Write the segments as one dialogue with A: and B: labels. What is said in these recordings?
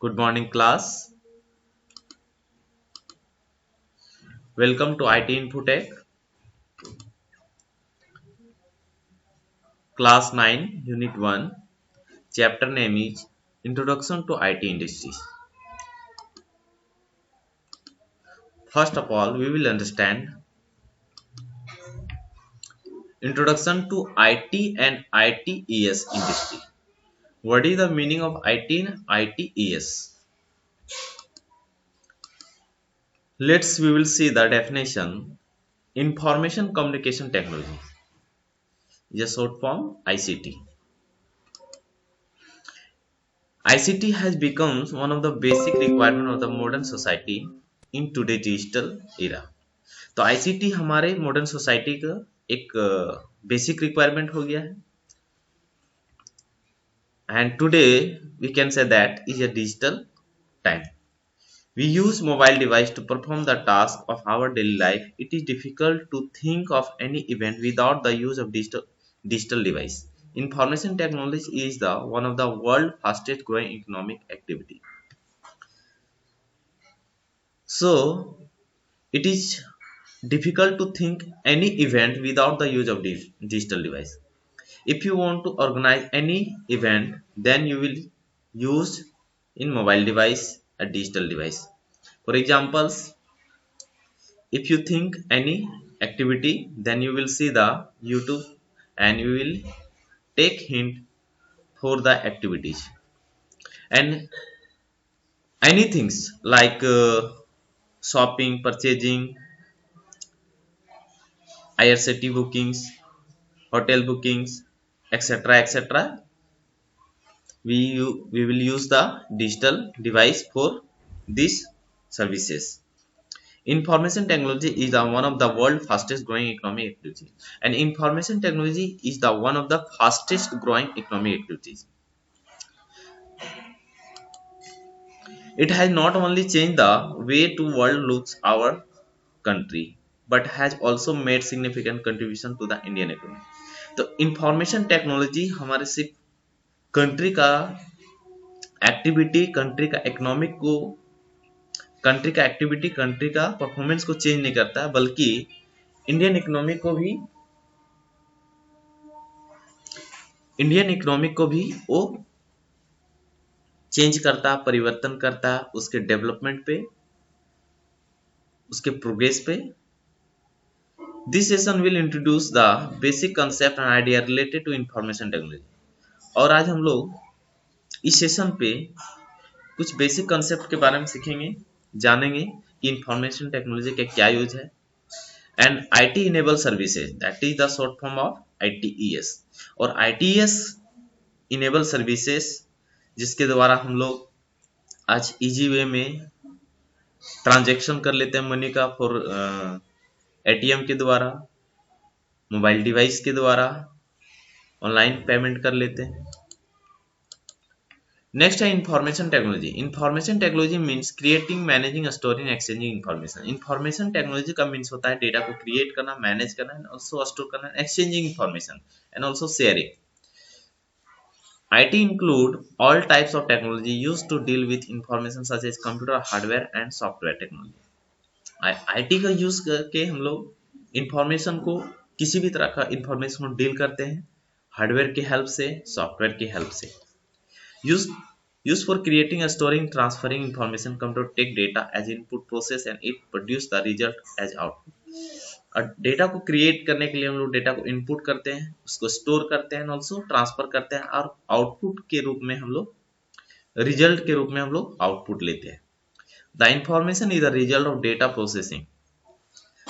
A: Good morning, class. Welcome to IT Infotech, Class 9, Unit 1. Chapter name is Introduction to IT Industries. First of all, we will understand Introduction to IT and ITES industry. What is the meaning of IT and ITES? We will see the definition. Information Communication Technology is a short form ICT. ICT has become one of the basic requirements of the modern society in today's digital era. तो ICT हमारे modern society का एक basic requirement हो गया है and today we can say that is a digital time we use mobile device to perform the task of our daily life. It is difficult to think of any event without the use of digital device. Information technology is the one of the world fastest growing economic activity. So it is difficult to think any event without the use of digital device. If you want to organize any event, then you will use in mobile device a digital device. For examples, if you think any activity, then you will see the YouTube and you will take hint for the activities and anything like shopping, purchasing, IRCT bookings, hotel bookings, etc. etc. We will use the digital device for these services. Information technology is the one of the world fastest growing economic activity, and information technology is the one of the fastest growing economic activities. It has not only changed the way to world looks our country, but has also made significant contribution to the Indian economy. तो information technology हमारे सिर्फ country का activity, country का activity, country का performance को change नहीं करता है, बल्कि इंडियन इकोनॉमिक को भी वो चेंज करता, परिवर्तन करता, उसके डेवलपमेंट पे, उसके प्रोग्रेस पे. This session will introduce the basic concept and idea related to information technology. और आज हम लोग इस सेशन पे कुछ बेसिक कंसेप्ट के बारे में सीखेंगे, जानेंगे कि इंफॉर्मेशन टेक्नोलॉजी का क्या यूज है and IT enable services, that is the short form of ITES. और आईटीईएस इनेबल सर्विसेज जिसके द्वारा हम लोग आज इजी वे में ट्रांजैक्शन कर लेते हैं मनी का, फॉर एटीएम के द्वारा, मोबाइल डिवाइस के द्वारा ऑनलाइन पेमेंट कर लेते हैं. नेक्स्ट है information technology. Information technology means creating, managing, storing, exchanging information. Information technology का मीन्स होता है डेटा को क्रिएट करना, मैनेज करना एंड ऑल्सो स्टोर करना, exchanging information and also sharing. IT include all types of technology used to deal with information such as computer hardware and software technology. IT का use करके हम लोग information को, किसी भी तरह का इंफॉर्मेशन को डील करते हैं, हार्डवेयर की हेल्प से, सॉफ्टवेयर की हेल्प से. Use use for creating, storing, transferring information. Computer take data as input process and it produce the result as output. और डेटा को क्रिएट करने के लिए हम लोग डेटा को इनपुट करते हैं, उसको स्टोर करते हैं, ऑल्सो ट्रांसफर करते हैं, और आउटपुट के रूप में हम लोग, रिजल्ट के रूप में हम लोग आउटपुट लेते हैं. The information is the result of data processing.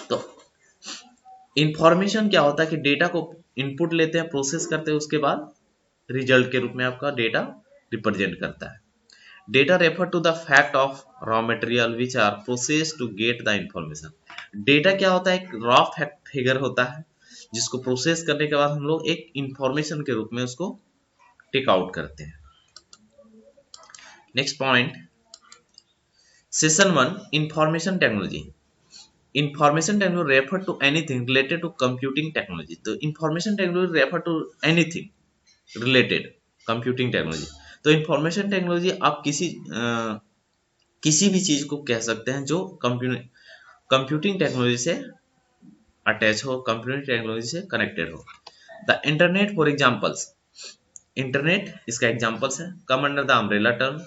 A: तो इंफॉर्मेशन क्या होता है कि डेटा को इनपुट लेते हैं, प्रोसेस करते हैं, उसके बाद रिजल्ट के रूप में आपका डेटा रिप्रेजेंट करता है. Data refer to the fact of raw material which are process to get the information. Data क्या होता है? एक रॉ फैक्ट फिगर होता है जिसको प्रोसेस करने के बाद हम लोग एक इंफॉर्मेशन के रूप में उसको टेक आउट करते हैं. Next point, session 1, information technology. Information technology refer to anything related to computing technology. तो information technology refer to anything related computing technology. तो इंफॉर्मेशन टेक्नोलॉजी आप किसी भी चीज को कह सकते हैं जो कंप्यूटिंग टेक्नोलॉजी से अटैच हो, कंप्यूटिंग टेक्नोलॉजी से कनेक्टेड हो। The internet for examples, internet इसका एग्जाम्पल्स है, come under the umbrella term.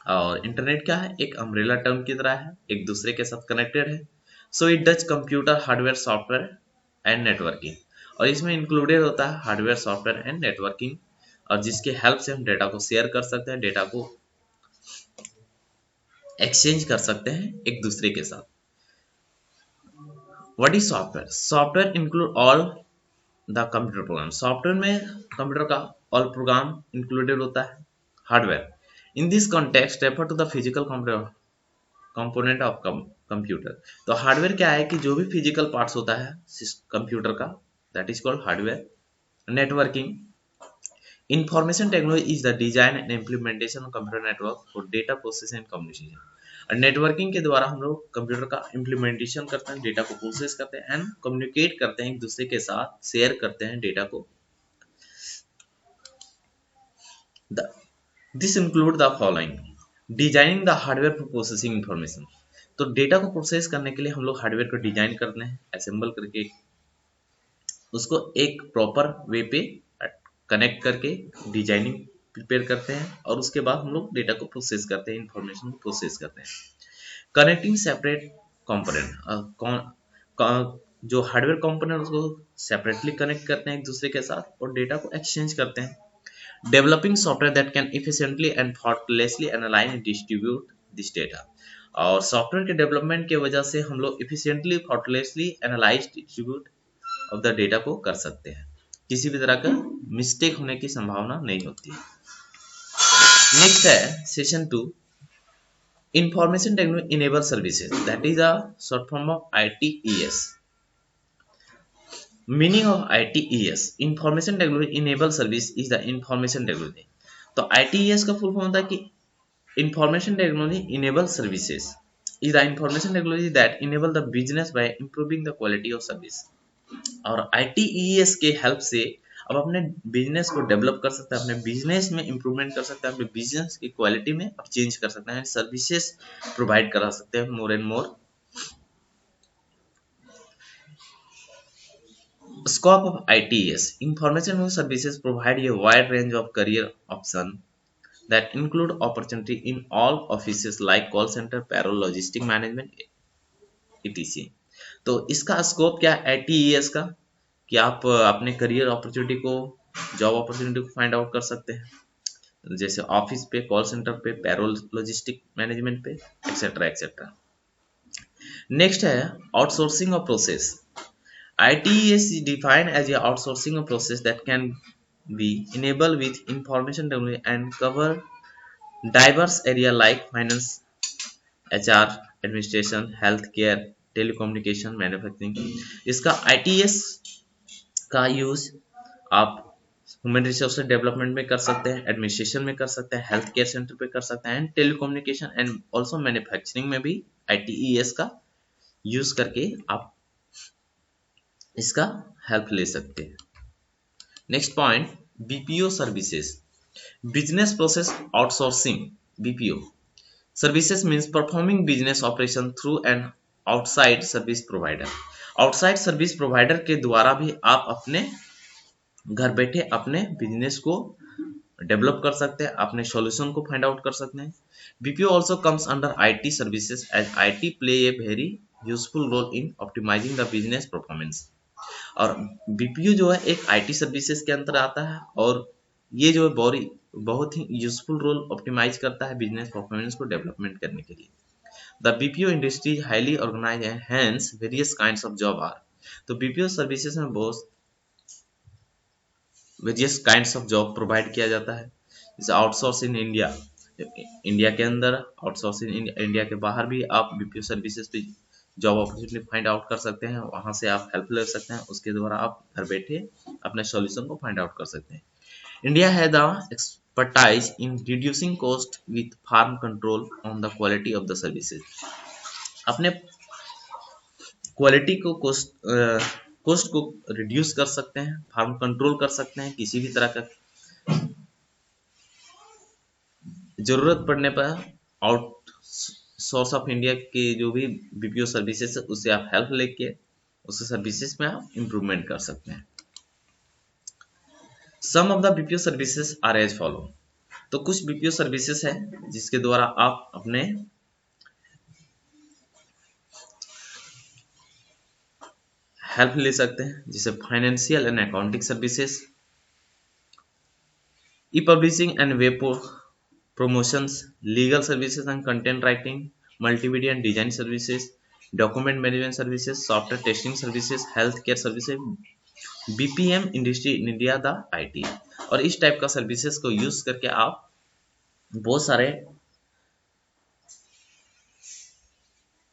A: और इंटरनेट क्या है, एक अम्ब्रेला टर्म की तरह है, एक दूसरे के साथ कनेक्टेड है। So it does computer hardware software and networking, और इसमें इंक्लूडेड होता है हार्डवेयर सॉफ्टवेयर एंड नेटवर्किंग, और जिसके हेल्प से हम डेटा को शेयर कर सकते हैं, डेटा को एक्सचेंज कर सकते हैं एक दूसरे के साथ। What is software? Software include all the computer program, software में कंप्यूटर का ऑल प्रोग्राम इंक्लूडेड होता है। Hardware in this context refer to the physical component of computer. तो हार्डवेयर क्या है कि जो भी फिजिकल पार्ट्स होता है कंप्यूटर का, that is called hardware. Networking, information technology is the design and implementation of computer network for data process and communication. और नेटवर्किंग के द्वारा हम लोग कंप्यूटर का इम्प्लीमेंटेशन करते हैं, डेटा को प्रोसेस करते हैं एंड कम्युनिकेट करते हैं, एक दूसरे के साथ शेयर करते हैं डेटा को। This include the following, designing the hardware for processing information. तो डेटा को प्रोसेस करने के लिए हम लोग हार्डवेयर को डिजाइन करते हैं, असेंबल करके उसको एक प्रॉपर वे पे कनेक्ट करके डिजाइनिंग प्रिपेयर करते हैं, और उसके बाद हम लोग डेटा को प्रोसेस करते हैं, इंफॉर्मेशन को प्रोसेस करते हैं। कनेक्टिंग सेपरेट कंपोनेंट, जो हार्डवेयर कंपोनेंट उसको सेपरेटली कनेक्ट करते हैं एक दूसरे के साथ और डेटा को एक्सचेंज करते हैं। Developing software that can efficiently and thoughtlessly analyse and distribute this data. और सॉफ्टवेयर के डेवलपमेंट की वजह से हम लोग efficiently thoughtlessly analyse distribute of the data को कर सकते हैं, किसी भी तरह का मिस्टेक होने की संभावना नहीं होती है। नेक्स्ट है session 2, information technology enable services, that is a short form of ITES। Meaning of ITES, information technology enable service is the information technology. तो ITES का फुल फॉर्म होता है कि information technology enable services is the information technology that enable the business by improving the quality of service। और ITES के help से अब अपने बिजनेस को डेवलप कर सकते हैं, अपने बिजनेस में इंप्रूवमेंट कर सकते हैं, अपने बिजनेस की क्वालिटी में अब चेंज कर सकते हैं, सर्विसेज प्रोवाइड करा सकते हैं more and more. Scope of ITES, information services provide a wide range of career option that include opportunity in all offices like call center, payroll, logistic management, etc। तो इसका scope क्या है ITES का, कि आप अपने करियर अपॉर्चुनिटी को, job opportunity को फाइंड आउट कर सकते हैं, जैसे ऑफिस पे, कॉल सेंटर पे, पैरोल, लॉजिस्टिक मैनेजमेंट पे, एक्सेट्रा एक्सेट्रा। नेक्स्ट है outsourcing of process. ITES is defined as a outsourcing of process that can be enabled with information technology and cover diverse area like finance, HR, administration, healthcare, telecommunication, manufacturing। इसका ITES का use आप human resource development में कर सकते हैं, administration में कर सकते हैं, हेल्थ केयर सेंटर पे कर सकते हैं, टेलीकम्युनिकेशन एंड ऑल्सो मैन्युफैक्चरिंग में भी ITES का यूज करके आप इसका हेल्प ले सकते हैं। Next point, BPO services, business process outsourcing. BPO services means performing business operation through an outside service provider. Outside service provider के द्वारा भी आप अपने घर बैठे अपने बिजनेस को डेवलप कर सकते हैं, अपने सॉल्यूशन को फाइंड आउट कर सकते हैं। BPO also comes under IT services as IT play a very useful role in optimizing the business performance। और BPO जो है एक IT सर्विसेज के अंदर आता है, और ये जो है बहुत ही यूजफुल रोल ऑप्टिमाइज करता है बिजनेस परफॉर्मेंस को डेवलपमेंट करने के लिए। The BPO industry is highly organize and hence various kinds of job are. तो BPO सर्विसेज में बहुत various kinds of job provide किया जाता है। जैसे आउटसोर्स इन इंडिया, इंडिया के अंदर, आउटसोर्स इन इंडिया के बाहर भी आप BPO सर्विसेज पे जॉब अपॉर्चुनिटी फाइंड आउट कर सकते हैं, वहां से आप हेल्प ले सकते हैं, उसके द्वारा आप घर बैठे अपने सॉल्यूशन को फाइंड आउट कर सकते हैं। इंडिया है the expertise in reducing cost with firm control on the quality of the services. अपने क्वालिटी को कॉस्ट को रिड्यूस कर सकते हैं, फार्म कंट्रोल कर सकते हैं, किसी भी तरह का जरूरत पड़ने पर आउट सोर्स ऑफ इंडिया के जो भी बीपीओ सर्विसेज है उससे आप हेल्प लेके उस सर्विसेज में आप इम्प्रूवमेंट कर सकते हैं। Some of the BPO services are as follow. तो कुछ बीपीओ सर्विसेज है जिसके द्वारा आप अपने हेल्प ले सकते हैं, जैसे financial and accounting services, E publishing and web promotions, legal services and content writing, multimedia and design services, document management services, software testing services, healthcare services, BPM industry in India the IT. और इस type का services को use करके आप बहुत सारे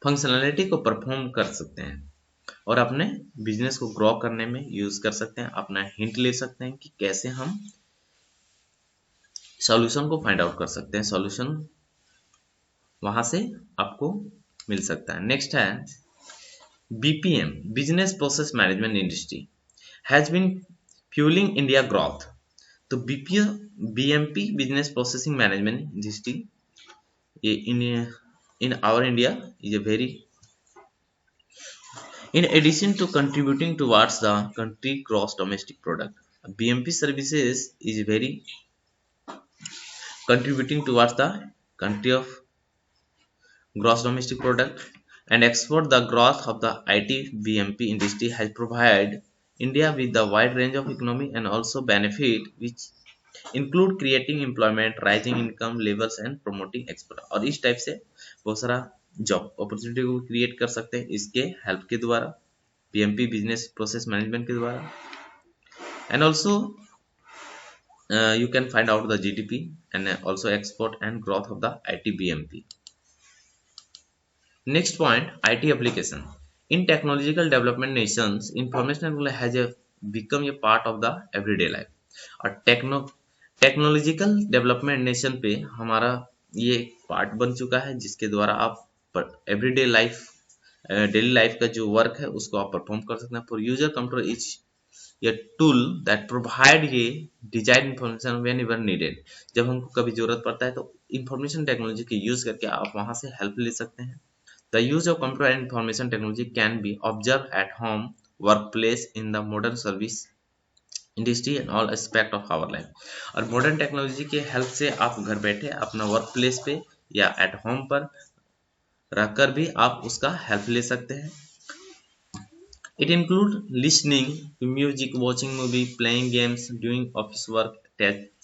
A: functionality को perform कर सकते हैं और अपने बिजनेस को ग्रो करने में यूज कर सकते हैं। अपना हिंट ले सकते हैं कि कैसे हम सॉल्यूशन को फाइंड आउट कर सकते हैं, सॉल्यूशन वहां से आपको मिल सकता है। नेक्स्ट है BPM, business process management industry, has been fuelling India growth. तो BPO BMP business processing management industry ये in our India is a very, in addition to contributing towards the country gross domestic product, BMP services is very contributing towards the country of gross domestic product and export. The growth of the IT BMP industry has provided India with the wide range of economic and also benefit which include creating employment, rising income levels and promoting export। और इस type से बहुत सारा job opportunity को create कर सकते हैं इसके हेल्प के द्वारा, बीएमपी बिजनेस प्रोसेस मैनेजमेंट के द्वारा। And also you can find out the GDP and also export and growth of the IT BMP। Next point, IT application. In technological development nations, information technology has become a part of the everyday life। और technological development nation पे हमारा ये part बन चुका है जिसके द्वारा आप एवरीडे लाइफ डेली लाइफ का जो वर्क है उसको आप परफॉर्म कर सकते हैं। फॉर यूजर कंट्रोल इज ये टूल दैट प्रोवाइड ये design information when ever needed. जब हमको कभी जरूरत पड़ता है तो इंफॉर्मेशन टेक्नोलॉजी के यूज करके आप वहां से हेल्प ले सकते हैं। The use of computer and information technology can be observe at home, work place, in the modern service industry and all aspect of our life. और मॉडर्न टेक्नोलॉजी के हेल्प से आप घर बैठे अपना वर्क प्लेस पे या एट होम पर रहकर भी आप उसका हेल्प ले सकते हैं। It includes listening to music, watching movie, playing games, doing office work,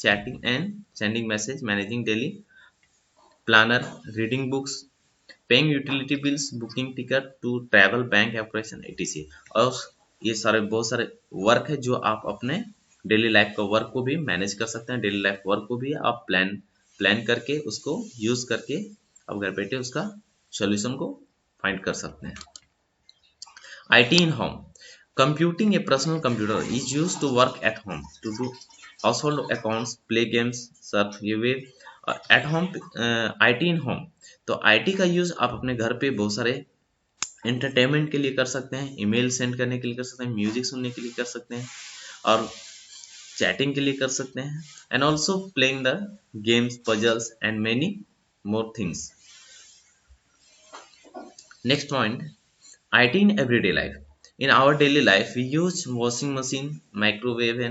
A: chatting and sending message, managing daily planner, reading books, paying utility bills, booking ticket to travel, bank operation etc। और ये सारे बहुत सारे work है जो आप अपने daily life का वर्क को भी मैनेज कर सकते हैं। डेली लाइफ वर्क को भी आप प्लान करके उसको यूज करके आप घर बैठे उसका सॉल्यूशन को फाइंड कर सकते हैं। IT in home. Computing a personal computer is used to work at home, to do household accounts, play games, surf ये वे। At home IT in home, तो IT का यूज आप अपने घर पे बहुत सारे एंटरटेनमेंट के लिए कर सकते हैं, ईमेल सेंड करने के लिए कर सकते हैं, म्यूजिक सुनने के लिए कर सकते हैं और चैटिंग के लिए कर सकते हैं and also playing the games, puzzles and many more things. Next point, IT in everyday life. In our daily life, we use washing machine, microwave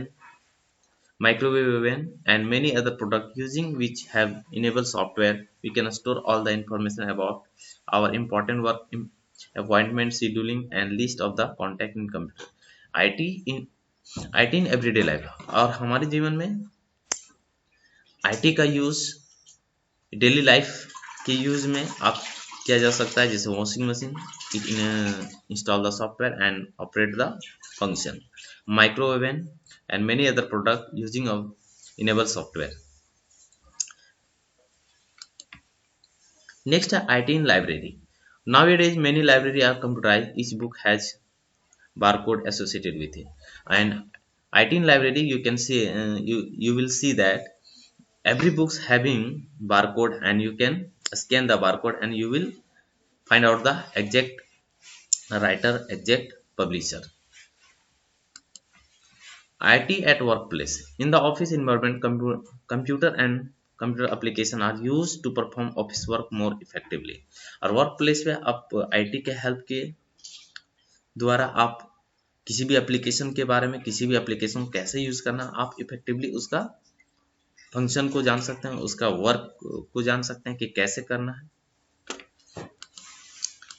A: oven, and many other products using which have enabled software. We can store all the information about our important work, appointment scheduling, and list of the contact in computer। IT in IT in everyday life। और हमारे जीवन में IT का use daily life के use में आप किया जा सकता है, जैसे washing machine, install the software and operate the function, microwave and many other product using enable software. Next है IT in library. Nowadays many library are computerized, each book has barcode associated with it, and IT in library you can see you will see that every books having barcode and you can scan the barcode and you will find out the exact writer, exact publisher। IT at workplace. In the office environment, computer and computer application are use to perform office work more effectively. और work place पे आप IT के help के द्वारा आप किसी भी application के बारे में, किसी भी एप्लीकेशन को कैसे यूज करना, आप इफेक्टिवली उसका फंक्शन को जान सकते हैं, उसका वर्क को जान सकते हैं कि कैसे करना है।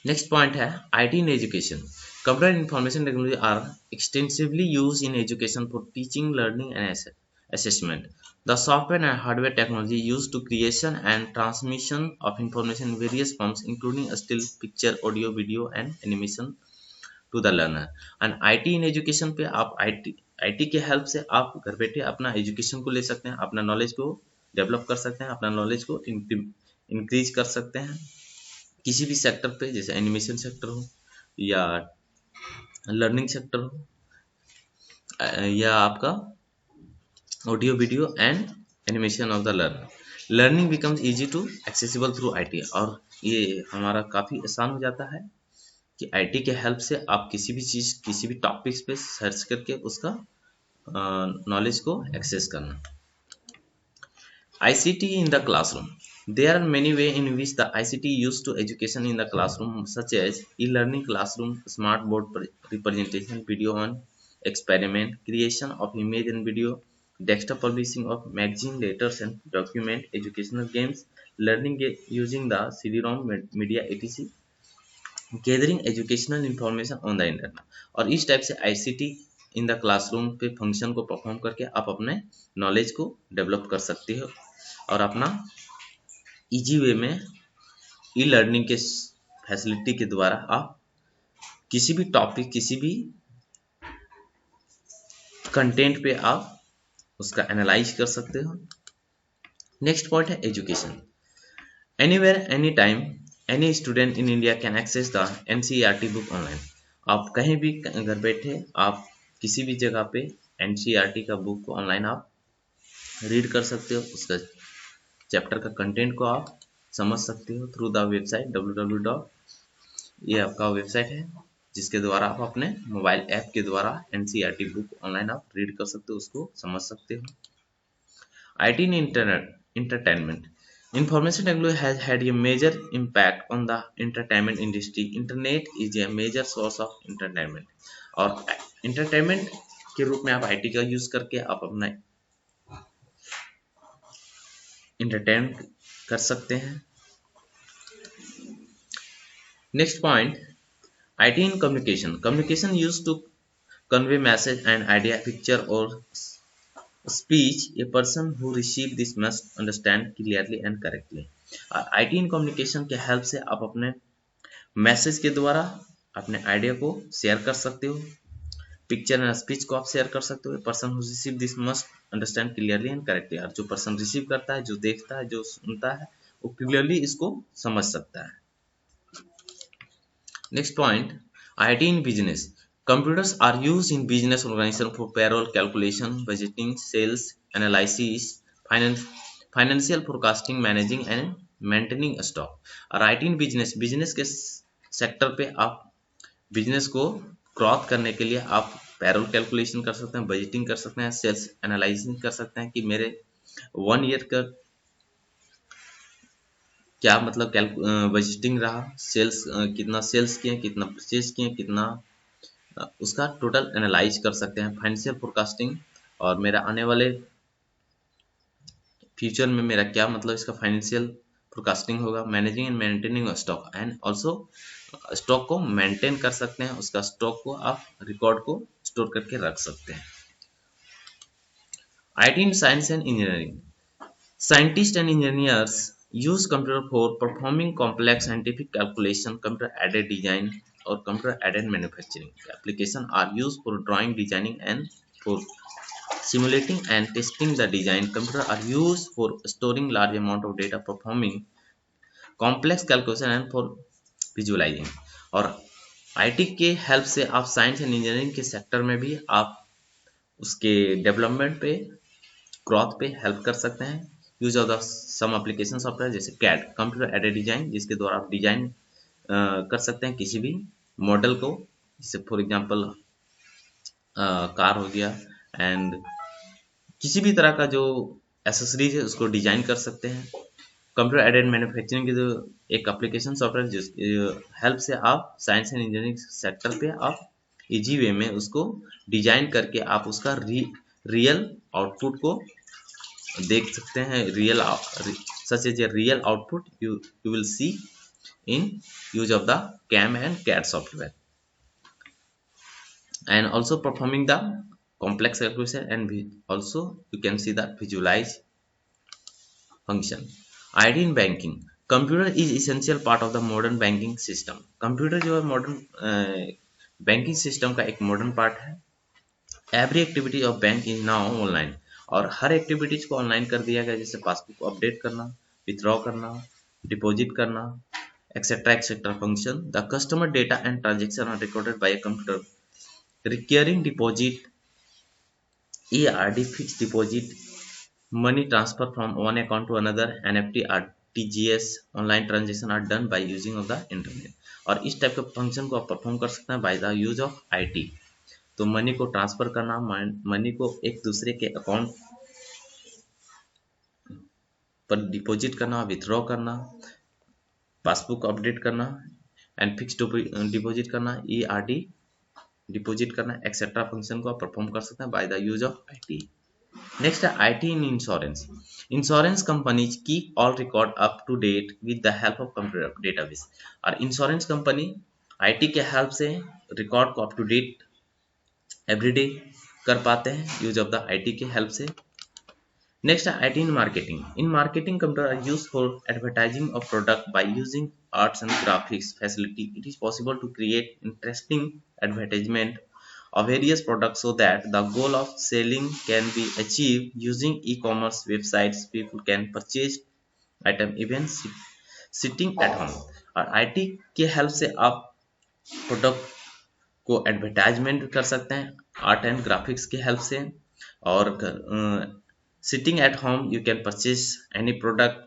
A: नेक्स्ट पॉइंट है IT in education. Computer information technology are extensively use in education for teaching, learning and assessment. The software and hardware technology used to creation and transmission of information in various forms, including still, picture, audio, video, and animation to the learner. And IT in education पे आप IT के help से आप घर बैठे अपना education को ले सकते हैं, अपना नॉलेज को डेवलप कर सकते हैं, अपना नॉलेज को इंक्रीज कर सकते हैं किसी भी सेक्टर पे, जैसे एनिमेशन सेक्टर हो या लर्निंग सेक्टर हो या आपका audio video and animation of the learner. Learning becomes easy to accessible through IT, और ये हमारा काफ़ी आसान हो जाता है कि आईटी के हेल्प से आप किसी भी चीज़, किसी भी टॉपिक्स पे सर्च करके उसका नॉलेज को एक्सेस करना। ICT in the classroom. There are many ways in which the ICT used to education in the classroom, such as e-learning classroom, smart board representation, video on experiment, creation of image and video, desktop publishing of magazine, letters and document, educational games, learning using the CD-ROM media etc. Gathering educational information on the internet. और इस type से ICT in the classroom पे function को perform करके आप अपने knowledge को develop कर सकते हो और अपना इजी वे में ई लर्निंग के फैसिलिटी के द्वारा आप किसी भी टॉपिक, किसी भी कंटेंट पे आप उसका एनालाइज कर सकते हो। नेक्स्ट पॉइंट है education. Anywhere any time any student in India can access the NCERT book online. आप कहीं भी घर बैठे आप किसी भी जगह पे एनसीईआरटी का बुक को ऑनलाइन आप रीड कर सकते हो, उसका चैप्टर का कंटेंट को आप समझ सकते हो थ्रू द वेबसाइट www. ये आपका वेबसाइट है जिसके द्वारा आप अपने मोबाइल ऐप के द्वारा एनसीईआरटी बुक ऑनलाइन आप रीड कर सकते हो, उसको समझ सकते हो। IT in internet entertainment. Information technology has had a major impact on the entertainment industry. Internet is a major source of entertainment. और entertainment के रूप में आप आईटी का यूज करके आप अपना entertain कर सकते हैं। Next point IT in communication. Communication used to convey message and idea, picture or speech. A person who receive this must understand clearly and correctly. IT in communication के help से आप अपने मैसेज के द्वारा अपने आइडिया को share कर सकते हो, पिक्चर एंड स्पीच को आप शेयर कर सकते हो। Person who receive this must understand clearly and correctly. और जो पर्सन रिसीव करता है, जो देखता है, जो सुनता है, वो क्लियरली इसको समझ सकता है। Next point IT in business. Computers are used in business organization for payroll calculation, budgeting, sales analysis, financial forecasting, managing and maintaining stock. और IT in business, बिजनेस के सेक्टर पे आप बिजनेस को ग्रोथ करने के लिए आप पैरोल कैलकुलेशन कर सकते हैं, बजटिंग कर सकते हैं, सेल्स एनालाइजिंग कर सकते हैं कि मेरे 1 ईयर का क्या मतलब बजटिंग रहा, सेल्स कितना सेल्स किए, कितना परचेज किए, कितना उसका टोटल एनालाइज कर सकते हैं। फाइनेंशियल फोरकास्टिंग, और मेरा आने वाले फ्यूचर में मेरा क्या मतलब इसका फाइनेंशियल फोरकास्टिंग होगा। Managing and maintaining stock, and also stock को मेंटेन कर सकते हैं, उसका स्टॉक को आप रिकॉर्ड को स्टोर करके रख सकते हैं। IT in science and engineering. Scientists and engineers use computer for performing complex scientific calculation, computer-aided design or computer-aided manufacturing. Applications are used for drawing, designing, and for simulating and testing the design. Computers are used for storing large amount of data, performing complex calculation, and for visualizing. और IT के help से आप science and engineering के sector में भी आप उसके development पे, ग्रोथ पे हेल्प कर सकते हैं। Use of the some application software जैसे कैड, कंप्यूटर एडेड डिजाइन, जिसके द्वारा आप डिजाइन कर सकते हैं किसी भी मॉडल को, जैसे फॉर एग्जांपल कार हो गया, एंड किसी भी तरह का जो एसेसरीज है उसको डिजाइन कर सकते हैं। कंप्यूटर एडेड मैन्युफैक्चरिंग की जो एक एप्लीकेशन सॉफ्टवेयर जिस हेल्प से आप साइंस एंड इंजीनियरिंग सेक्टर पे आप इजी वे में उसको डिजाइन करके आप उसका रियल आउटपुट को देख सकते हैं। Such as a real output you will see in use of the CAM and CAD software, and also performing the complex calculation, and also you can see the visualize function. ID in banking, computer is essential part of the modern banking system. Computer जो है modern banking system का एक modern part है। Every activity of bank is now online, और हर activities को online कर दिया गया, जैसे पासबुक को अपडेट करना, विथड्रॉ करना, डिपॉजिट करना, etc. function. The customer data and transaction are recorded by a computer. Recurring deposit, ERD, fixed deposit, money transfer from one account to another, NFT, RTGS, online transaction are done by using of the internet. और इस type के function को आप perform कर सकते हैं by the use of IT। तो money को ट्रांसफर करना, मनी को एक दूसरे के अकाउंट पर डिपॉजिट करना, विथड्रॉ करना, पासबुक अपडेट करना, एंड फिक्स डिपॉजिट करना, ERD डिपॉजिट करना, एक्सेट्रा फंक्शन को आप परफॉर्म कर सकते हैं by the use of IT। Next है IT in insurance. Insurance companies keep all record up to date with the help of computer database. और insurance company IT के help से रिकॉर्ड को अप टू डेट एवरीडे कर पाते हैं use of the IT के help से। Next, IT in marketing. In marketing, computer are used for advertising of product by using arts and graphics facility. It is possible to create interesting advertisement of various products so that the goal of selling can be achieved using e-commerce websites. People can purchase item even sitting at home. और IT के help से आप product को advertisement कर सकते हैं art and graphics के help से, और sitting at home you can purchase any product,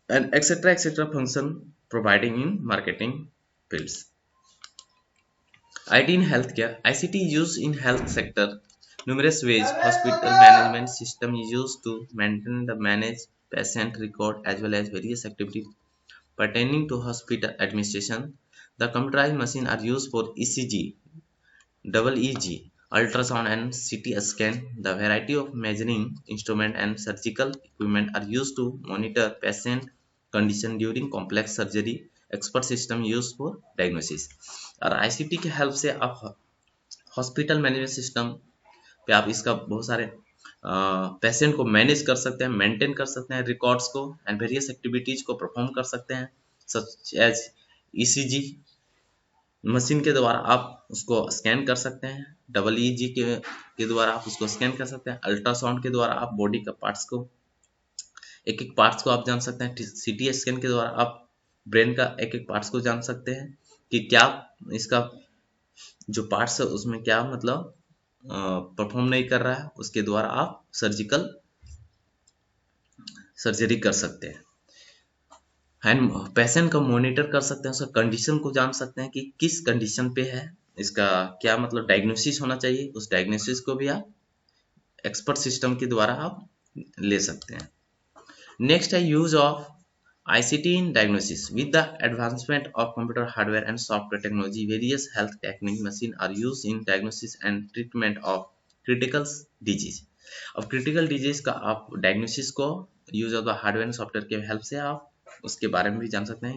A: and etc. function providing in marketing fields. IT in healthcare. ICT used in health sector numerous ways. Hospital management system is used to maintain the manage patient record as well as various activities pertaining to hospital administration. The computerized machine are used for ECG, double EG, ultrasound and CT scan. The variety of measuring instrument and surgical equipment are used to monitor patient condition during complex surgery. Expert system used for diagnosis। और ICT के help से आप hospital management system पे आप इसका बहुत सारे patient को मैनेज कर सकते हैं, मेंटेन कर सकते हैं रिकॉर्ड्स को, एंड वेरियस एक्टिविटीज को परफॉर्म कर सकते हैं सच एज ECG मशीन के द्वारा आप उसको स्कैन कर सकते हैं, डबल EG के द्वारा आप उसको स्कैन कर सकते हैं, अल्ट्रासाउंड के द्वारा आप बॉडी का पार्ट्स को एक एक पार्ट्स को आप जान सकते हैं, CT स्कैन के द्वारा आप ब्रेन का एक एक पार्ट्स को जान सकते हैं कि क्या इसका जो पार्ट्स है उसमें क्या मतलब परफॉर्म नहीं कर रहा है, उसके द्वारा आप सर्जरी कर सकते हैं। एंड पेशेंट को मॉनिटर कर सकते हैं, उसका कंडीशन को जान सकते हैं कि किस कंडीशन पे है, इसका क्या मतलब डायग्नोसिस होना चाहिए, उस डायग्नोसिस को भी आप एक्सपर्ट सिस्टम के द्वारा आप ले सकते हैं। नेक्स्ट है use of ICT in diagnosis. With the advancement of computer hardware and software technology, various health technique machines are used in diagnosis and treatment of critical disease. अब critical disease का आप diagnosis को use of the hardware and software के help से आप उसके बारे में भी जान सकते हैं।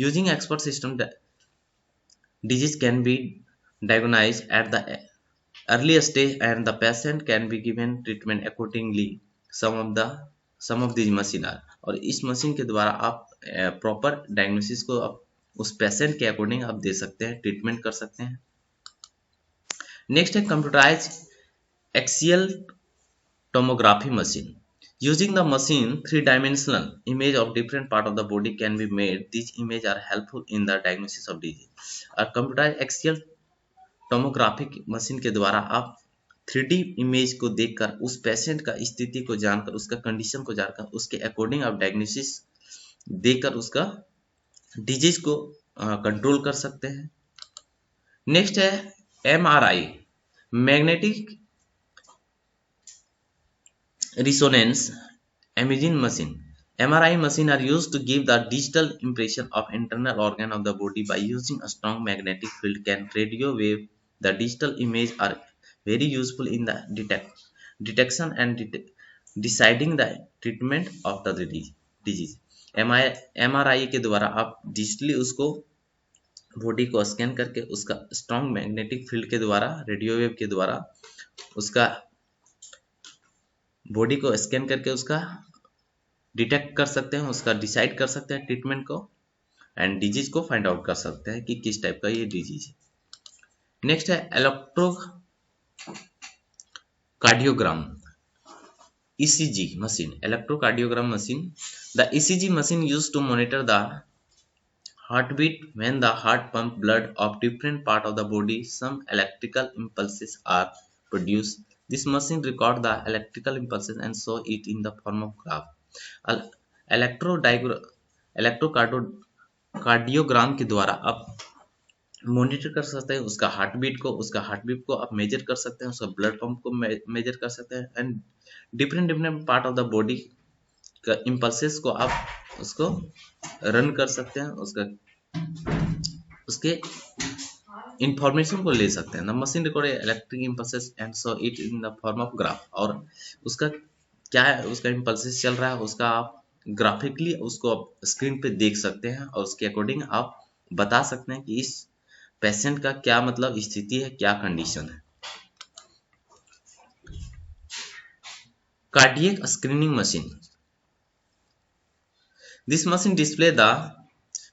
A: Using expert system, disease can be diagnosed at the early stage and the patient can be given treatment accordingly. Some of these machine are, और इस मशीन के द्वारा आप प्रॉपर डायग्नोसिस को आप उस पेशेंट के अकॉर्डिंग आप दे सकते हैं, ट्रीटमेंट कर सकते हैं। नेक्स्ट है computerise axial tomography machine. Using the machine, 3-dimensional image of different part of the body can be made. These images are helpful in the diagnosis of disease. और computerise axial tomography machine के द्वारा आप 3D image को देखकर उस patient का स्थिति को जानकर, उसका कंडीशन को जानकर, उसके अकॉर्डिंग आप डायग्नोसिस देकर उसका डिजीज को कंट्रोल कर सकते हैं। नेक्स्ट है MRI, magnetic resonance imaging machine. MRI machine are used to give the digital impression of internal organ of the body by using a strong magnetic field. Can radio wave the digital image are very useful in the detection and deciding the treatment of the disease. MRI के द्वारा आप digitally उसको body को scan करके उसका strong magnetic field के द्वारा radio wave के द्वारा उसका बॉडी को स्कैन करके उसका डिटेक्ट कर सकते हैं, उसका डिसाइड कर सकते हैं ट्रीटमेंट को एंड डिजीज को फाइंड आउट कर सकते हैं कि किस टाइप का ये डिजीज है। नेक्स्ट है electrocardiogram ECG machine. Electrocardiogram machine. The ECG machine used to monitor the heartbeat when the heart pump blood of different part of the body. Some electrical impulses are produced. This machine record the electrical impulses and show it in the form of graph. Electrocardiogram के द्वारा आप monitor कर सकते हैं उसका heart beat को आप major कर सकते हैं, उसका ब्लड पंप को मेजर कर सकते हैं and different part of the body का इम्पल्सेस को आप उसको रन कर सकते हैं, उसके इंफॉर्मेशन को ले सकते हैं। The machine record electric impulses and show it in the form of graph. और उसका क्या है, उसका इम्पल्सेस चल रहा है उसका आप ग्राफिकली उसको आप स्क्रीन पे देख सकते हैं और उसके अकॉर्डिंग आप बता सकते हैं कि इस पेशेंट का क्या मतलब स्थिति है, क्या कंडीशन है। Cardiac screening machine. This machine display the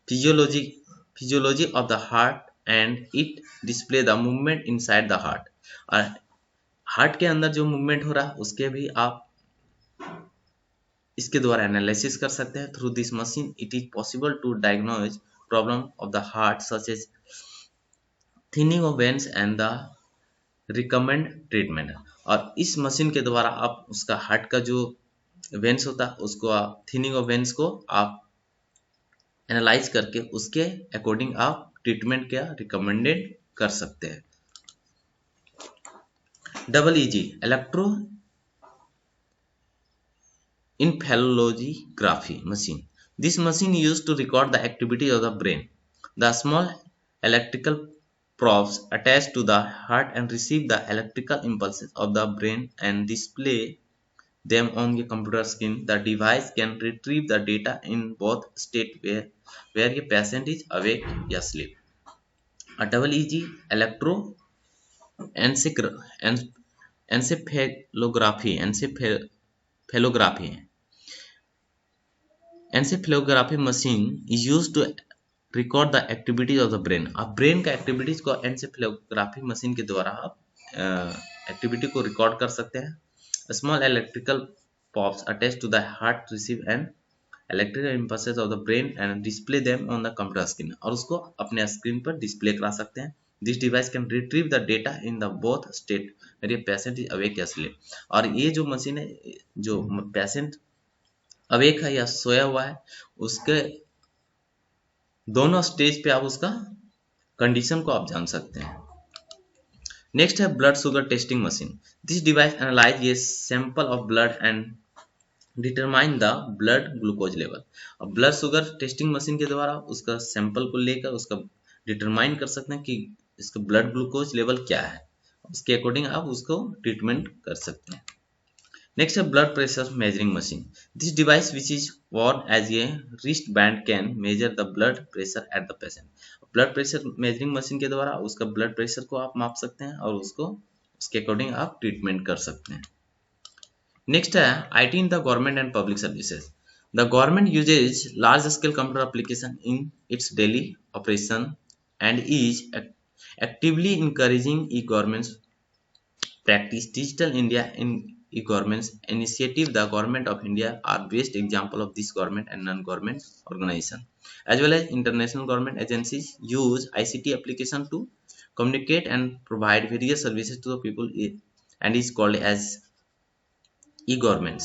A: physiology of the heart and it display the movement inside the heart. और हार्ट के अंदर जो मूवमेंट हो रहा है उसके भी आप इसके द्वारा एनालिसिस कर सकते हैं। Through this machine it is possible to diagnose problem of the heart such as thinning of veins and the recommend treatment. और इस मशीन के द्वारा आप उसका हार्ट का जो वेन्स होता है उसको थिनिंग ऑफ वेन्स को आप एनालाइज करके उसके अकॉर्डिंग आप ट्रीटमेंट क्या रिकमेंडेड कर सकते हैं। EEG electro encephalography machine. This machine used to record the activity of the brain. The small electrical probes attached to the heart and receive the electrical impulses of the brain and display them on the computer screen. The device can retrieve the data in both states where a patient is awake or asleep. A EEG electroencephalography Encephalography machine is used to record the activities of the brain. आप brain का activities को encephalography machine के द्वारा आप activity को record कर सकते हैं। Small electrical pops attach to the heart receive and electrical impulses of the brain and display them on the computer screen. और उसको अपने स्क्रीन पर डिस्प्ले करा सकते हैं। This device can retrieve the data in the both state where patient is awake या sleep. और ये जो मशीन है, जो पेशेंट अवेक है या सोया हुआ है, उसके दोनों स्टेज पे आप उसका कंडीशन को आप जान सकते हैं। नेक्स्ट है blood sugar testing machine. This device analyse a sample of blood and determine the blood glucose level. अब ब्लड शुगर टेस्टिंग मशीन के द्वारा उसका सैंपल को लेकर उसका डिटरमाइन कर सकते हैं कि इसका ब्लड ग्लूकोज लेवल क्या है, उसके अकॉर्डिंग आप उसको ट्रीटमेंट कर सकते हैं। Next, a blood pressure measuring machine. This device, which is worn as a wristband, can measure the blood pressure at the patient. Blood pressure measuring machine के द्वारा उसका blood pressure को आप माप सकते हैं और उसके अकॉर्डिंग आप ट्रीटमेंट कर सकते हैं। नेक्स्ट है IT in the government and public services. The government uses large scale computer application in its daily operation and is actively encouraging e-government's practice. Digital India in e-government's initiative, the government of India are best example of this government and non-government organization as well as international government agencies use ICT application to communicate and provide various services to the people and is called as e-governments.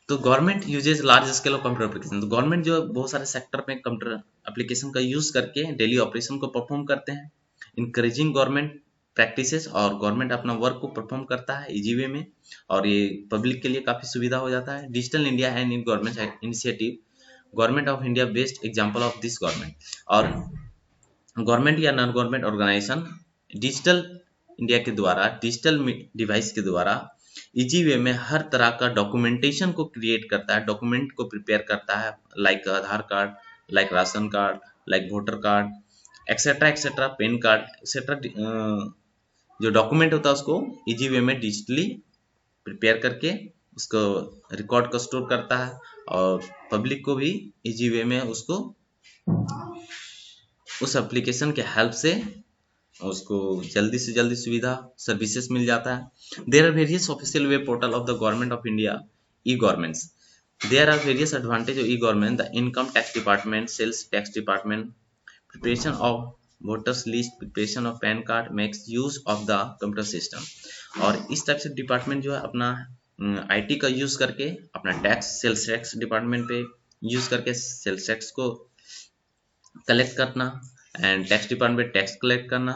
A: तो government uses large scale of computer application. तो government जो बहुत सारे sector में computer application का use करके daily operation को perform करते हैं। इंकरेजिंग गवर्नमेंट प्रैक्टिसेस और गवर्नमेंट अपना वर्क को परफॉर्म करता है इजी वे में, और ये पब्लिक के लिए काफ़ी सुविधा हो जाता है। Digital India and in government initiative, government of India best example of this government. और गवर्नमेंट या non government organisation digital India के द्वारा, डिजिटल डिवाइस के द्वारा इजी वे में हर तरह का डॉक्यूमेंटेशन को क्रिएट करता है, डॉक्यूमेंट को प्रिपेयर करता है, like Aadhaar card, like ration card, like voter card, etcetera etcetera, PAN card etcetera. जो डॉक्यूमेंट होता है उसको इजी वे में डिजिटली प्रिपेयर करके उसको रिकॉर्ड को स्टोर करता है, और पब्लिक को भी इजी वे में उसको उस एप्लीकेशन के हेल्प से उसको जल्दी से जल्दी सुविधा सर्विसेज मिल जाता है। There are various official web portal of the government of India, e governments. There are various advantage of e government, the income tax department, sales tax department, preparation of voters list, preparation of PAN card, makes use of the computer system. और इस type से department जो है अपना IT का use करके अपना tax, sales tax department पे यूज करके सेल्स टैक्स को कलेक्ट करना, and tax department tax collect करना,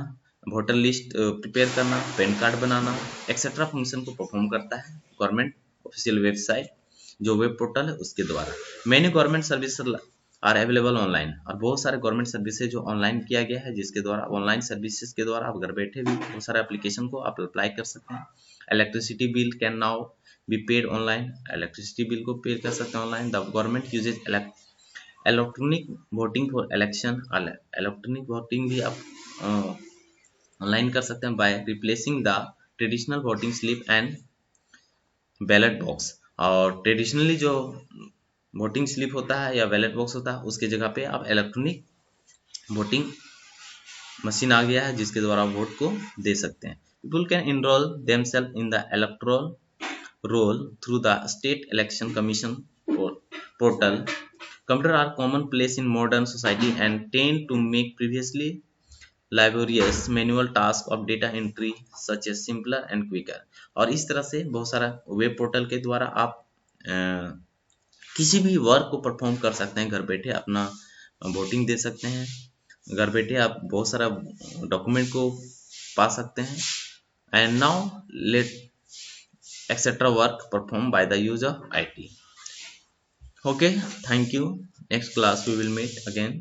A: वोटर लिस्ट प्रिपेयर करना, पैन कार्ड बनाना एक्सेट्रा फंक्शन को परफॉर्म करता है गवर्नमेंट ऑफिशियल वेबसाइट जो वेब पोर्टल है उसके द्वारा। Many government service are available online, और बहुत सारे गवर्नमेंट सर्विसेज जो ऑनलाइन किया गया है, जिसके द्वारा ऑनलाइन सर्विसेज के द्वारा आप घर बैठे भी बहुत सारे एप्लीकेशन को आप अप्लाई कर सकते हैं। Electricity bill can now be paid online, electricity bill को पे कर सकते हैं online. The government uses electronic voting for election, electronic voting भी आप ऑनलाइन कर सकते हैं by replacing the traditional voting slip and ballot box. और ट्रेडिशनली जो वोटिंग स्लिप होता है या बैलेट बॉक्स होता है उसके जगह पे आप इलेक्ट्रॉनिक वोटिंग मशीन आ गया है जिसके द्वारा वोट को दे सकते हैं। People can enroll themselves in the electoral roll through the state election commission portal. Computers are commonplace in modern society and tend to make previously laborious manual task of data entry such as simpler and quicker। और इस तरह से बहुत सारा web portal के द्वारा आप किसी भी वर्क को परफॉर्म कर सकते हैं, घर बैठे अपना वोटिंग दे सकते हैं, घर बैठे आप बहुत सारा डॉक्यूमेंट को पा सकते हैं। And now let etcetera work perform by the use of IT। Okay, thank you. Next class we will meet again.